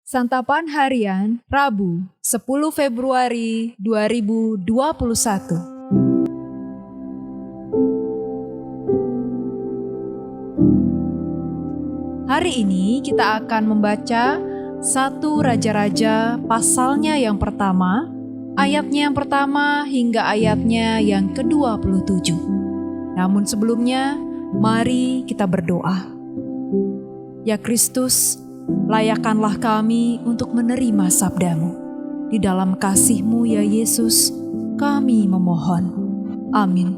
Santapan Harian, Rabu, 10 Februari 2021. Hari ini kita akan membaca 1 Raja-Raja pasalnya yang pertama, ayatnya yang pertama hingga ayatnya yang ke-27. Namun sebelumnya, mari kita berdoa. Ya Kristus, layakkanlah kami untuk menerima sabda-Mu. Di dalam kasih-Mu ya Yesus, kami memohon. Amin.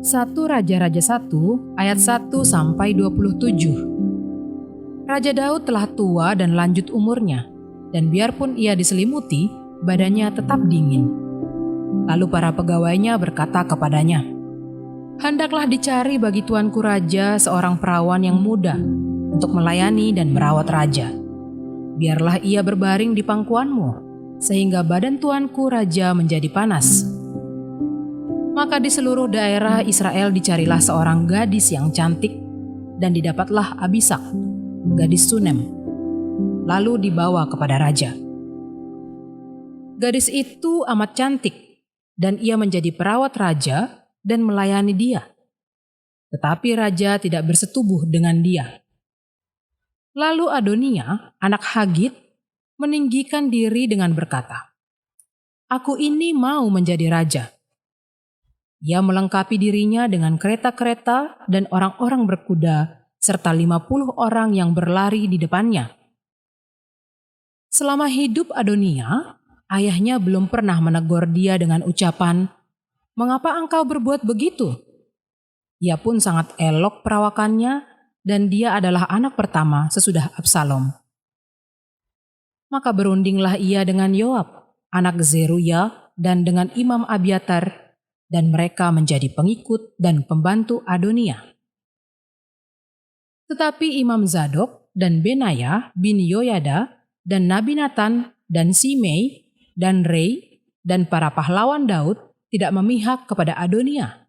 1 Raja-Raja 1 ayat 1 sampai 27. Raja Daud telah tua dan lanjut umurnya, dan biarpun ia diselimuti, badannya tetap dingin. Lalu para pegawainya berkata kepadanya, "Hendaklah dicari bagi tuanku raja seorang perawan yang muda untuk melayani dan merawat raja. Biarlah ia berbaring di pangkuanmu, sehingga badan tuanku raja menjadi panas." Maka di seluruh daerah Israel dicarilah seorang gadis yang cantik, dan didapatlah Abisak, gadis Sunem, lalu dibawa kepada raja. Gadis itu amat cantik, dan ia menjadi perawat raja dan melayani dia. Tetapi raja tidak bersetubuh dengan dia. Lalu Adonia, anak Hagit, meninggikan diri dengan berkata, "Aku ini mau menjadi raja." Ia melengkapi dirinya dengan kereta-kereta dan orang-orang berkuda, serta 50 orang yang berlari di depannya. Selama hidup Adonia, ayahnya belum pernah menegur dia dengan ucapan, "Mengapa engkau berbuat begitu?" Ia pun sangat elok perawakannya, dan dia adalah anak pertama sesudah Absalom. Maka berundinglah ia dengan Yoab, anak Zeruya, dan dengan Imam Abiatar, dan mereka menjadi pengikut dan pembantu Adonia. Tetapi Imam Zadok dan Benaya bin Yoyada dan Nabi Nathan dan Simei dan Rei dan para pahlawan Daud tidak memihak kepada Adonia.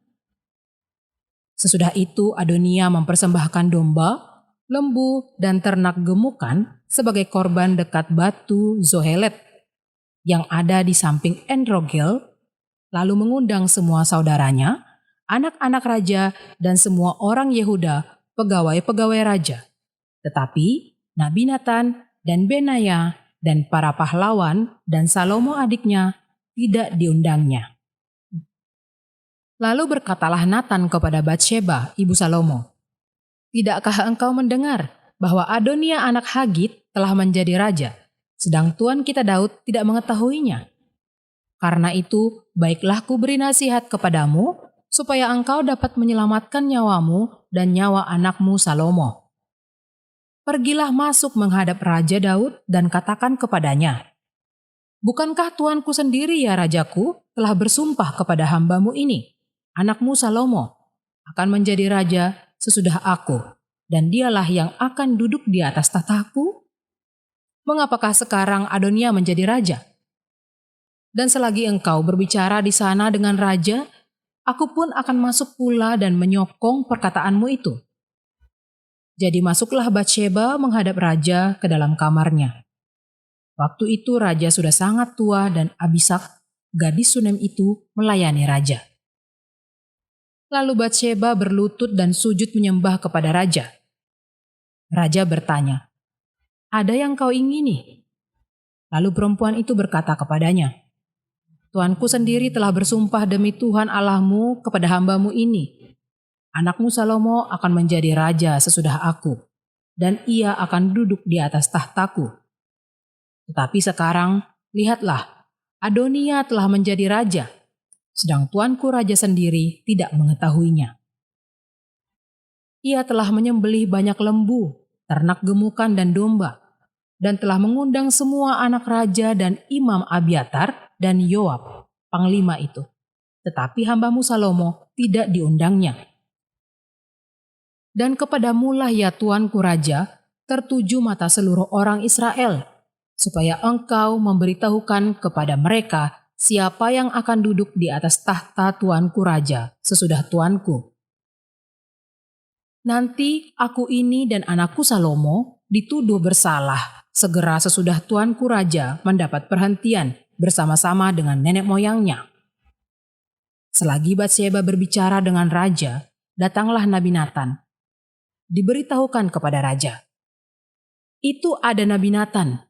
Sesudah itu Adonia mempersembahkan domba, lembu, dan ternak gemukan sebagai korban dekat batu Zohelet yang ada di samping En-Rogel, lalu mengundang semua saudaranya, anak-anak raja, dan semua orang Yehuda, pegawai-pegawai raja. Tetapi Nabi Nathan dan Benaya dan para pahlawan dan Salomo adiknya tidak diundangnya. Lalu berkatalah Nathan kepada Batsheba, ibu Salomo, "Tidakkah engkau mendengar bahwa Adonia anak Hagit telah menjadi raja, sedang tuan kita Daud tidak mengetahuinya? Karena itu, baiklah ku beri nasihat kepadamu, supaya engkau dapat menyelamatkan nyawamu dan nyawa anakmu Salomo. Pergilah masuk menghadap Raja Daud dan katakan kepadanya, 'Bukankah tuanku sendiri ya rajaku telah bersumpah kepada hambamu ini, anakmu Salomo, akan menjadi raja sesudah aku, dan dialah yang akan duduk di atas tahtaku? Mengapakah sekarang Adonia menjadi raja? Dan selagi engkau berbicara di sana dengan raja, aku pun akan masuk pula dan menyokong perkataanmu itu.' Jadi masuklah Batsheba menghadap raja ke dalam kamarnya. Waktu itu raja sudah sangat tua dan Abisak, gadis Sunem itu, melayani raja. Lalu Batsheba berlutut dan sujud menyembah kepada raja. Raja bertanya, 'Ada yang kau ingini?' Lalu perempuan itu berkata kepadanya, 'Tuanku sendiri telah bersumpah demi Tuhan Allahmu kepada hambamu ini, anakmu Salomo akan menjadi raja sesudah aku, dan ia akan duduk di atas tahtaku. Tetapi sekarang, lihatlah, Adonia telah menjadi raja, sedang tuanku raja sendiri tidak mengetahuinya. Ia telah menyembelih banyak lembu, ternak gemukan dan domba, dan telah mengundang semua anak raja dan Imam Abiatar dan Yoab, panglima itu. Tetapi hambamu Salomo tidak diundangnya. Dan kepadamulah ya tuanku raja, tertuju mata seluruh orang Israel, supaya engkau memberitahukan kepada mereka siapa yang akan duduk di atas tahta tuanku raja sesudah tuanku. Nanti aku ini dan anakku Salomo dituduh bersalah segera sesudah tuanku raja mendapat perhentian bersama-sama dengan nenek moyangnya. Selagi Batsheba berbicara dengan raja, datanglah Nabi Natan. Diberitahukan kepada raja, "Itu ada Nabi Natan."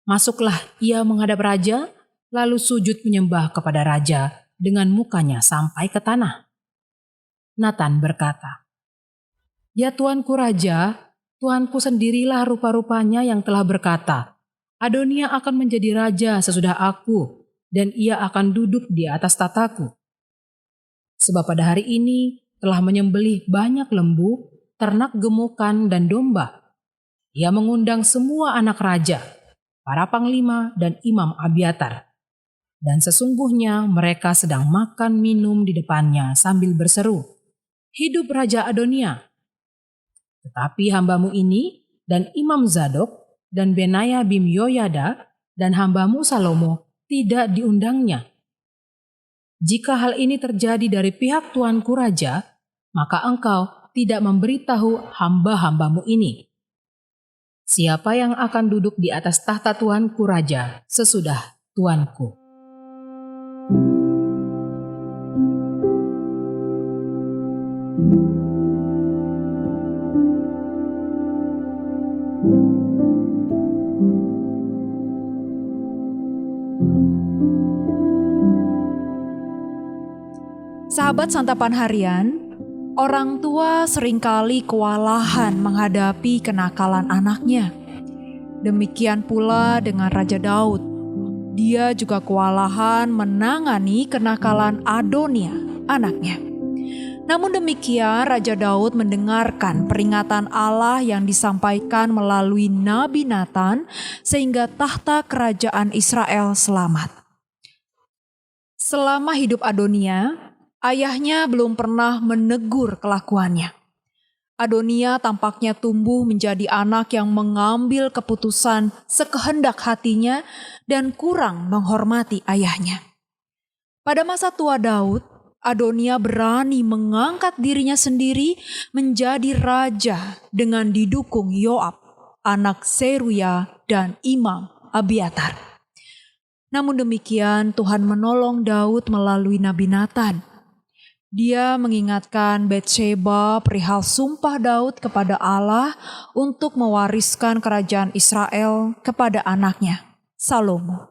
Masuklah ia menghadap raja, lalu sujud menyembah kepada raja dengan mukanya sampai ke tanah. Natan berkata, "Ya tuanku raja, tuanku sendirilah rupa-rupanya yang telah berkata, Adonia akan menjadi raja sesudah aku, dan ia akan duduk di atas tataku. Sebab pada hari ini telah menyembelih banyak lembu, ternak gemukan, dan domba. Ia mengundang semua anak raja, para panglima, dan imam Abiatar. Dan sesungguhnya mereka sedang makan minum di depannya sambil berseru, 'Hidup Raja Adonia!' Tetapi hambamu ini dan Imam Zadok dan Benaya bin Yoyada dan hambamu Salomo tidak diundangnya. Jika hal ini terjadi dari pihak tuanku raja, maka engkau tidak memberitahu hamba-hambamu ini. Siapa yang akan duduk di atas tahta tuanku raja sesudah tuanku?" Sahabat santapan harian, orang tua seringkali kewalahan menghadapi kenakalan anaknya. Demikian pula dengan Raja Daud. Dia juga kewalahan menangani kenakalan Adonia, anaknya. Namun demikian, Raja Daud mendengarkan peringatan Allah yang disampaikan melalui Nabi Natan sehingga tahta kerajaan Israel selamat. Selama hidup Adonia, ayahnya belum pernah menegur kelakuannya. Adonia tampaknya tumbuh menjadi anak yang mengambil keputusan sekehendak hatinya dan kurang menghormati ayahnya. Pada masa tua Daud, Adonia berani mengangkat dirinya sendiri menjadi raja dengan didukung Yoab, anak Seruya, dan Imam Abiatar. Namun demikian, Tuhan menolong Daud melalui Nabi Natan. Dia mengingatkan Batsheba perihal sumpah Daud kepada Allah untuk mewariskan kerajaan Israel kepada anaknya, Salomo.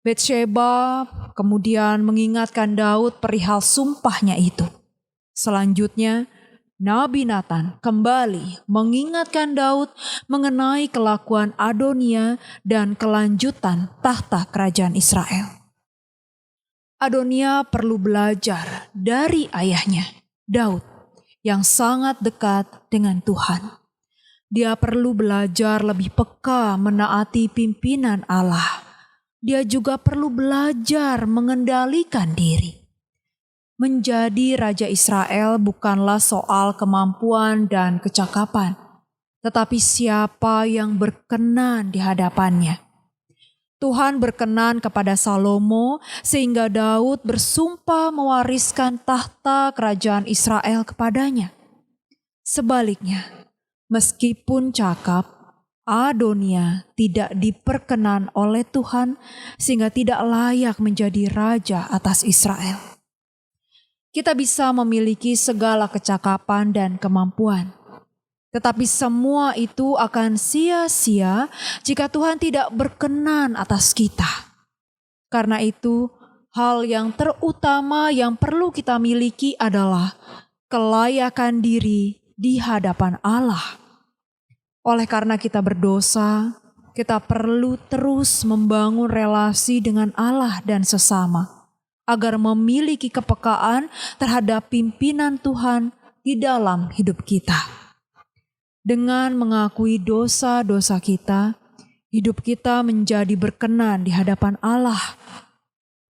Batsheba kemudian mengingatkan Daud perihal sumpahnya itu. Selanjutnya, Nabi Natan kembali mengingatkan Daud mengenai kelakuan Adonia dan kelanjutan tahta kerajaan Israel. Adonia perlu belajar dari ayahnya, Daud, yang sangat dekat dengan Tuhan. Dia perlu belajar lebih peka menaati pimpinan Allah. Dia juga perlu belajar mengendalikan diri. Menjadi Raja Israel bukanlah soal kemampuan dan kecakapan, tetapi siapa yang berkenan di hadapannya. Tuhan berkenan kepada Salomo sehingga Daud bersumpah mewariskan tahta kerajaan Israel kepadanya. Sebaliknya, meskipun cakap, Adonia tidak diperkenan oleh Tuhan sehingga tidak layak menjadi raja atas Israel. Kita bisa memiliki segala kecakapan dan kemampuan, tetapi semua itu akan sia-sia jika Tuhan tidak berkenan atas kita. Karena itu, hal yang terutama yang perlu kita miliki adalah kelayakan diri di hadapan Allah. Oleh karena kita berdosa, kita perlu terus membangun relasi dengan Allah dan sesama, agar memiliki kepekaan terhadap pimpinan Tuhan di dalam hidup kita. Dengan mengakui dosa-dosa kita, hidup kita menjadi berkenan di hadapan Allah.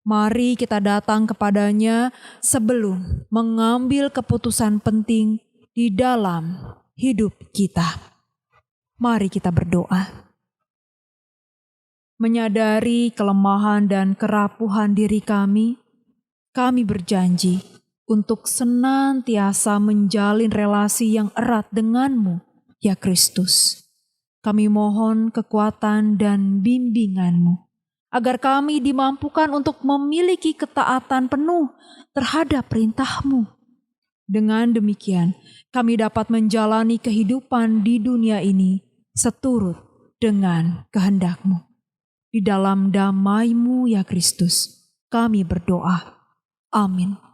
Mari kita datang kepadanya sebelum mengambil keputusan penting di dalam hidup kita. Mari kita berdoa. Menyadari kelemahan dan kerapuhan diri kami berjanji untuk senantiasa menjalin relasi yang erat denganmu, ya Kristus. kami mohon kekuatan dan bimbingan-Mu, agar kami dimampukan untuk memiliki ketaatan penuh terhadap perintah-Mu. Dengan demikian, kami dapat menjalani kehidupan di dunia ini seturut dengan kehendak-Mu. Di dalam damai-Mu ya Kristus, kami berdoa. Amin.